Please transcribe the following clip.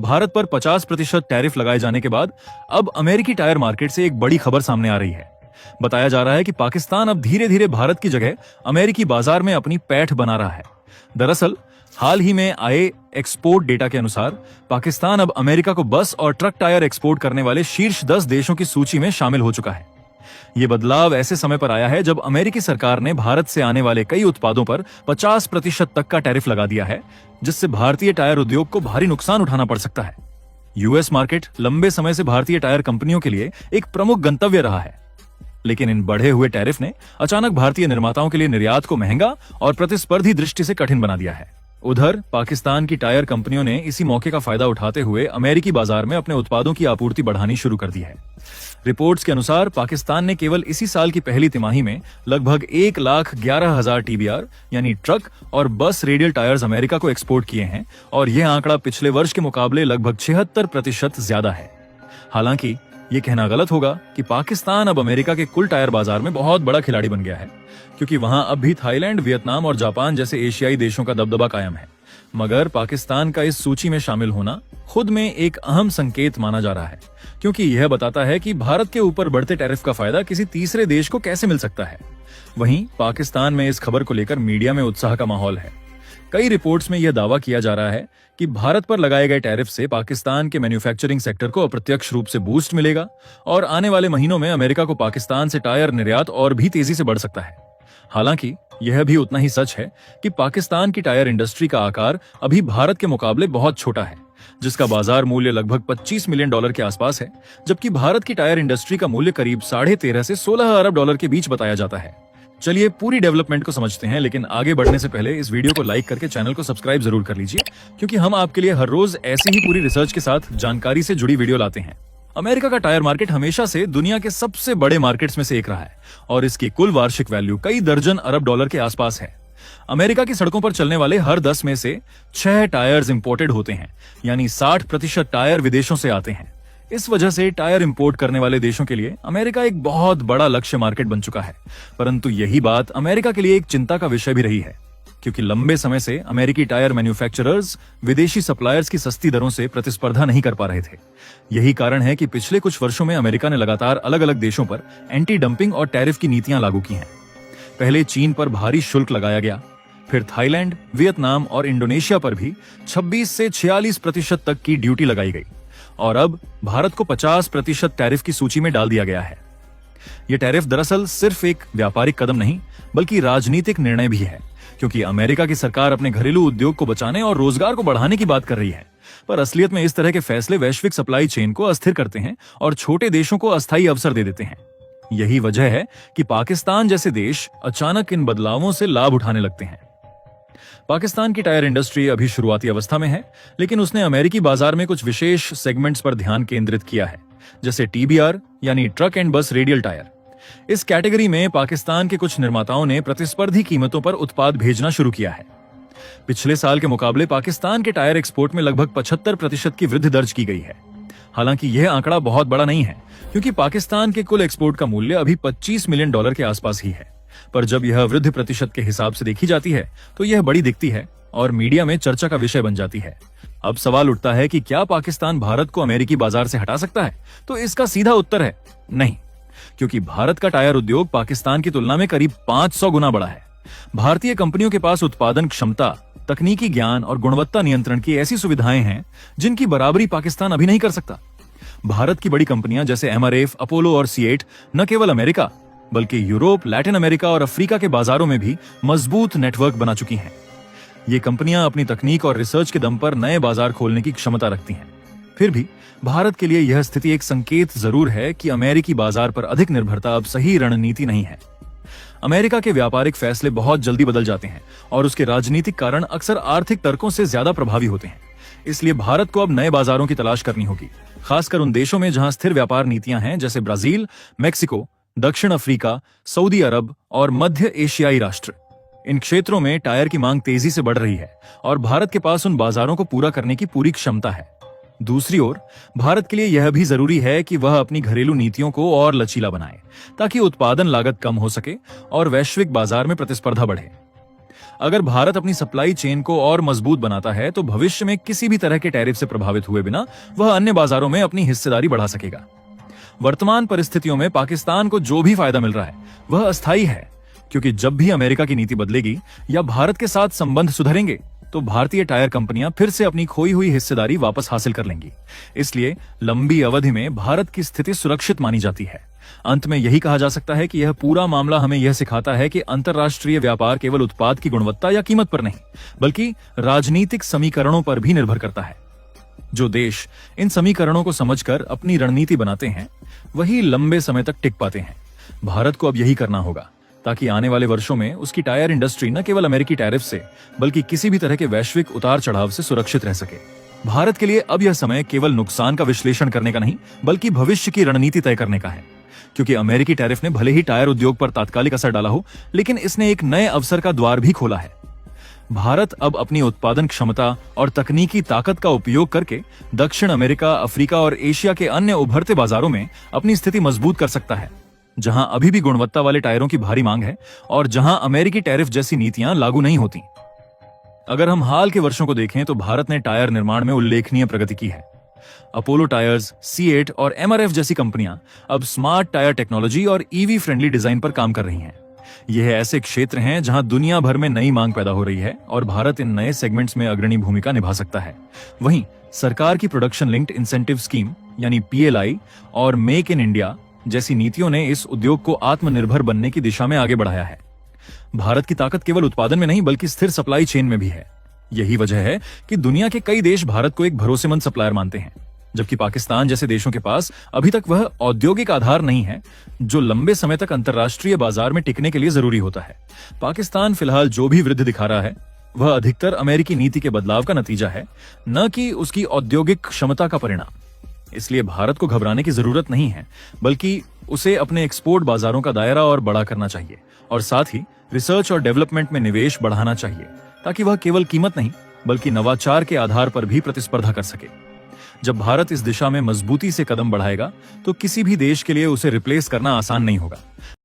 भारत पर 50% टैरिफ लगाए जाने के बाद अब अमेरिकी टायर मार्केट से एक बड़ी खबर सामने आ रही है। बताया जा रहा है कि पाकिस्तान अब धीरे धीरे भारत की जगह अमेरिकी बाजार में अपनी पैठ बना रहा है। दरअसल हाल ही में आए एक्सपोर्ट डेटा के अनुसार पाकिस्तान अब अमेरिका को बस और ट्रक टायर एक्सपोर्ट करने वाले शीर्ष 10 देशों की सूची में शामिल हो चुका है। ये बदलाव ऐसे समय पर आया है जब अमेरिकी सरकार ने भारत से आने वाले कई उत्पादों पर 50% तक का टैरिफ लगा दिया है, जिससे भारतीय टायर उद्योग को भारी नुकसान उठाना पड़ सकता है। यूएस मार्केट लंबे समय से भारतीय टायर कंपनियों के लिए एक प्रमुख गंतव्य रहा है, लेकिन इन बढ़े हुए टैरिफ ने अचानक भारतीय निर्माताओं के लिए निर्यात को महंगा और प्रतिस्पर्धी दृष्टि से कठिन बना दिया है। उधर पाकिस्तान की टायर कंपनियों ने इसी मौके का फायदा उठाते हुए अमेरिकी बाजार में अपने उत्पादों की आपूर्ति बढ़ानी शुरू कर दी है। रिपोर्ट्स के अनुसार पाकिस्तान ने केवल इसी साल की पहली तिमाही में लगभग 1,11,000 टीबीआर यानी ट्रक और बस रेडियल टायर्स अमेरिका को एक्सपोर्ट किए हैं और यह आंकड़ा पिछले वर्ष के मुकाबले लगभग 76% ज्यादा है। हालांकि ये कहना गलत होगा कि पाकिस्तान अब अमेरिका के कुल टायर बाजार में बहुत बड़ा खिलाड़ी बन गया है, क्योंकि वहां अब भी थाईलैंड, वियतनाम और जापान जैसे एशियाई देशों का दबदबा कायम है। मगर पाकिस्तान का इस सूची में शामिल होना खुद में एक अहम संकेत माना जा रहा है, क्योंकि यह बताता है कि भारत के ऊपर बढ़ते टैरिफ का फायदा किसी तीसरे देश को कैसे मिल सकता है। वहीं पाकिस्तान में इस खबर को लेकर मीडिया में उत्साह का माहौल है। कई रिपोर्ट्स में यह दावा किया जा रहा है कि भारत पर लगाए गए टैरिफ से पाकिस्तान के मैन्युफैक्चरिंग सेक्टर को अप्रत्यक्ष रूप से बूस्ट मिलेगा और आने वाले महीनों में अमेरिका को पाकिस्तान से टायर निर्यात और भी तेजी से बढ़ सकता है। हालांकि यह भी उतना ही सच है कि पाकिस्तान की टायर इंडस्ट्री का आकार अभी भारत के मुकाबले बहुत छोटा है, जिसका बाजार मूल्य लगभग $25 मिलियन के आसपास है, जबकि भारत की टायर इंडस्ट्री का मूल्य करीब 13.5 से 16 अरब डॉलर के बीच बताया जाता है। चलिए पूरी डेवलपमेंट को समझते हैं, लेकिन आगे बढ़ने से पहले इस वीडियो को लाइक करके चैनल को सब्सक्राइब जरूर कर लीजिए, क्योंकि हम आपके लिए हर रोज ऐसी ही पूरी रिसर्च के साथ जानकारी से जुड़ी वीडियो लाते हैं। अमेरिका का टायर मार्केट हमेशा से दुनिया के सबसे बड़े मार्केट्स में से एक रहा है और इसकी कुल वार्षिक वैल्यू कई दर्जन अरब डॉलर के आसपास है। अमेरिका की सड़कों पर चलने वाले हर 10 में से 6 टायर्स इंपोर्टेड होते हैं, यानी 60% टायर विदेशों से आते हैं। इस वजह से टायर इंपोर्ट करने वाले देशों के लिए अमेरिका एक बहुत बड़ा लक्ष्य मार्केट बन चुका है। परंतु यही बात अमेरिका के लिए एक चिंता का विषय भी रही है, क्योंकि लंबे समय से अमेरिकी टायर मैन्युफैक्चरर्स विदेशी सप्लायर्स की सस्ती दरों से प्रतिस्पर्धा नहीं कर पा रहे थे। यही कारण है कि पिछले कुछ वर्षों में अमेरिका ने लगातार अलग अलग देशों पर एंटी डंपिंग और टैरिफ की नीतियां लागू की हैं। पहले चीन पर भारी शुल्क लगाया गया, फिर थाईलैंड, वियतनाम और इंडोनेशिया पर भी 26 से 46% तक की ड्यूटी लगाई गई और अब भारत को 50% टैरिफ की सूची में डाल दिया गया है। यह टैरिफ दरअसल सिर्फ एक व्यापारिक कदम नहीं बल्कि राजनीतिक निर्णय भी है, क्योंकि अमेरिका की सरकार अपने घरेलू उद्योग को बचाने और रोजगार को बढ़ाने की बात कर रही है। पर असलियत में इस तरह के फैसले वैश्विक सप्लाई चेन को अस्थिर करते हैं और छोटे देशों को अस्थायी अवसर दे देते हैं। यही वजह है कि पाकिस्तान जैसे देश अचानक इन बदलावों से लाभ उठाने लगते हैं। पाकिस्तान की टायर इंडस्ट्री अभी शुरुआती अवस्था में है, लेकिन उसने अमेरिकी बाजार में कुछ विशेष सेगमेंट्स पर ध्यान केंद्रित किया है, जैसे टीबीआर यानी ट्रक एंड बस रेडियल टायर। इस कैटेगरी में पाकिस्तान के कुछ निर्माताओं ने प्रतिस्पर्धी कीमतों पर उत्पाद भेजना शुरू किया है। पिछले साल के मुकाबले पाकिस्तान के टायर एक्सपोर्ट में लगभग 75% की वृद्धि दर्ज की गई है। हालांकि यह आंकड़ा बहुत बड़ा नहीं है, क्योंकि पाकिस्तान के कुल एक्सपोर्ट का मूल्य अभी $25 मिलियन के आसपास ही है। पर जब यह वृद्धि प्रतिशत के हिसाब से देखी जाती है तो यह बड़ी दिखती है और मीडिया में चर्चा का विषय बन जाती है। अब सवाल उठता है कि क्या पाकिस्तान भारत को अमेरिकी बाजार से हटा सकता है? तो इसका सीधा उत्तर है नहीं, क्योंकि भारत का टायर उद्योग पाकिस्तान की तुलना में करीब 500 गुना बड़ा है। भारतीय कंपनियों के पास उत्पादन क्षमता, तकनीकी ज्ञान और गुणवत्ता नियंत्रण की ऐसी सुविधाएं हैं जिनकी बराबरी पाकिस्तान अभी नहीं कर सकता। भारत की बड़ी कंपनियां जैसे एमआरएफ, अपोलो और C8 न केवल अमेरिका बल्कि यूरोप, लैटिन अमेरिका और अफ्रीका के बाजारों में भी मजबूत नेटवर्क बना चुकी हैं। ये कंपनियां अपनी तकनीक और रिसर्च के दम पर नए बाजार खोलने की क्षमता रखती हैं। फिर भी भारत के लिए यह स्थिति एक संकेत जरूर है कि अमेरिकी बाजार पर अधिक निर्भरता अब सही रणनीति नहीं है। अमेरिका के व्यापारिक फैसले बहुत जल्दी बदल जाते हैं और उसके राजनीतिक कारण अक्सर आर्थिक तर्कों से ज्यादा प्रभावी होते हैं। इसलिए भारत को अब नए बाजारों की तलाश करनी होगी, खासकर उन देशों में जहां स्थिर व्यापार नीतियां हैं, जैसे ब्राजील, मेक्सिको, दक्षिण अफ्रीका, सऊदी अरब और मध्य एशियाई राष्ट्र। इन क्षेत्रों में टायर की मांग तेजी से बढ़ रही है और भारत के पास उन बाजारों को पूरा करने की पूरी क्षमता है। दूसरी ओर भारत के लिए यह भी जरूरी है कि वह अपनी घरेलू नीतियों को और लचीला बनाए, ताकि उत्पादन लागत कम हो सके और वैश्विक बाजार में प्रतिस्पर्धा बढ़े। अगर भारत अपनी सप्लाई चेन को और मजबूत बनाता है तो भविष्य में किसी भी तरह के टैरिफ से प्रभावित हुए बिना वह अन्य बाजारों में अपनी हिस्सेदारी बढ़ा सकेगा। वर्तमान परिस्थितियों में पाकिस्तान को जो भी फायदा मिल रहा है वह अस्थायी है, क्योंकि जब भी अमेरिका की नीति बदलेगी या भारत के साथ संबंध सुधरेंगे तो भारतीय टायर कंपनियां फिर से अपनी खोई हुई हिस्सेदारी वापस हासिल कर लेंगी। इसलिए लंबी अवधि में भारत की स्थिति सुरक्षित मानी जाती है। अंत में यही कहा जा सकता है कि यह पूरा मामला हमें यह सिखाता है कि अंतर्राष्ट्रीय व्यापार केवल उत्पाद की गुणवत्ता या कीमत पर नहीं, बल्कि राजनीतिक समीकरणों पर भी निर्भर करता है। जो देश इन समीकरणों को समझकर अपनी रणनीति बनाते हैं वही लंबे समय तक टिक पाते हैं। भारत को अब यही करना होगा ताकि आने वाले वर्षों में उसकी टायर इंडस्ट्री न केवल अमेरिकी टैरिफ से बल्कि किसी भी तरह के वैश्विक उतार चढ़ाव से सुरक्षित रह सके। भारत के लिए अब यह समय केवल नुकसान का विश्लेषण करने का नहीं बल्कि भविष्य की रणनीति तय करने का है, क्योंकि अमेरिकी टैरिफ ने भले ही टायर उद्योग पर तात्कालिक असर डाला हो, लेकिन इसने एक नए अवसर का द्वार भी खोला है। भारत अब अपनी उत्पादन क्षमता और तकनीकी ताकत का उपयोग करके दक्षिण अमेरिका, अफ्रीका और एशिया के अन्य उभरते बाजारों में अपनी स्थिति मजबूत कर सकता है, जहां अभी भी गुणवत्ता वाले टायरों की भारी मांग है और जहां अमेरिकी टैरिफ जैसी नीतियां लागू नहीं होती। अगर हम हाल के वर्षों को देखें तो भारत ने टायर निर्माण में उल्लेखनीय प्रगति की है। अपोलो टायर्स, C8 और MRF जैसी कंपनियां अब स्मार्ट टायर टेक्नोलॉजी और EV फ्रेंडली डिजाइन पर काम कर रही हैं। यह ऐसे क्षेत्र हैं जहां दुनिया भर में नई मांग पैदा हो रही है और भारत इन नए सेगमेंट्स में अग्रणी भूमिका निभा सकता है। वहीं सरकार की प्रोडक्शन लिंक्ड इंसेंटिव स्कीम यानी PLI और मेक इन इंडिया जैसी नीतियों ने इस उद्योग को आत्मनिर्भर बनने की दिशा में आगे बढ़ाया है। भारत की ताकत केवल उत्पादन में नहीं बल्कि स्थिर सप्लाई चेन में भी है। यही वजह है कि दुनिया के कई देश भारत को एक भरोसेमंद सप्लायर मानते हैं, जबकि पाकिस्तान जैसे देशों के पास अभी तक वह औद्योगिक आधार नहीं है जो लंबे समय तक अंतर्राष्ट्रीय बाजार में टिकने के लिए जरूरी होता है। पाकिस्तान फिलहाल जो भी वृद्धि दिखा रहा है वह अधिकतर अमेरिकी नीति के बदलाव का नतीजा है, न कि उसकी औद्योगिक क्षमता का परिणाम। इसलिए भारत को घबराने की जरूरत नहीं है, बल्कि उसे अपने एक्सपोर्ट बाजारों का दायरा और बड़ा करना चाहिए और साथ ही रिसर्च और डेवलपमेंट में निवेश बढ़ाना चाहिए, ताकि वह केवल कीमत नहीं बल्कि नवाचार के आधार पर भी प्रतिस्पर्धा कर सके। जब भारत इस दिशा में मजबूती से कदम बढ़ाएगा तो किसी भी देश के लिए उसे रिप्लेस करना आसान नहीं होगा।